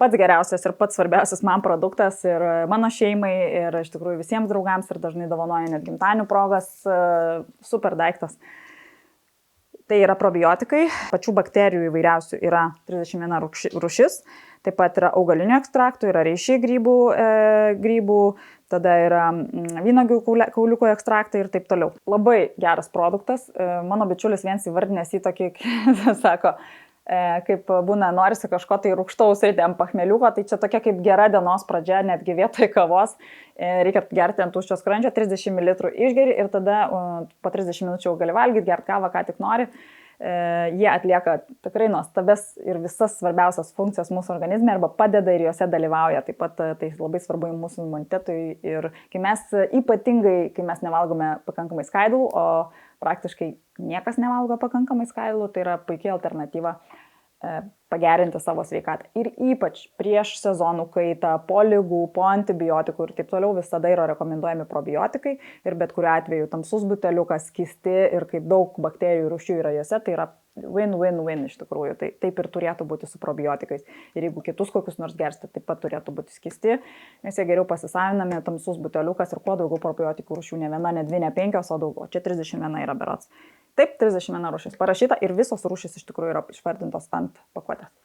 pats geriausias ir pats svarbiausias man produktas ir mano šeimai, ir iš tikrųjų visiems draugams, ir dažnai dovanoja net gimtadienių progas, super daiktas. Tai yra probiotikai, pačių bakterijų įvairiausių yra 31 rūšis, taip pat yra augalinių ekstraktų, yra reiši grybų, tada yra vynuogių kauliukų ekstraktai ir taip toliau. Labai geras produktas, mano bičiulis vienas įvardinęs į tokį, sako, kaip būna norisi kažko tai rūgštaus ir ant pachmeliuko, tai čia tokia kaip gera dienos pradžia, netgi vietoj kavos, reikia gerti ant tuščio skrandžio, 30 ml išgeri ir tada po 30 minučių gali valgyti, gerti kavą, ką tik nori. Jie atlieka tikrai nuostabes ir visas svarbiausias funkcijas mūsų organizme arba padeda ir juose dalyvauja. Taip pat tai labai svarbu mūsų imunitetui ir ypatingai, kai mes nevalgome pakankamai skaidulų, o praktiškai niekas nevalgo pakankamai skaidulų, tai yra puikia alternatyva pagerinti savo sveikatą. Ir ypač prieš sezonų kaitą, po ligų, po antibiotikų ir taip toliau visada yra rekomenduojami probiotikai ir bet kuriuo atveju tamsus buteliukas, skysti ir kaip daug bakterijų rūšių yra juose, tai yra win-win-win iš tikrųjų. Tai taip ir turėtų būti su probiotikais. Ir jeigu kitus kokius nors gersite, taip pat turėtų būti skysti, nes jie geriau pasisavinami, tamsus buteliukas ir kuo daugiau probiotikų rūšių, ne viena, ne dvi, ne 5, o daugiau. Čia 31 yra berods. Taip, 31 rūšis parašyta ir visos rūšis iš tikrųjų yra išvardintos ant pakuotės.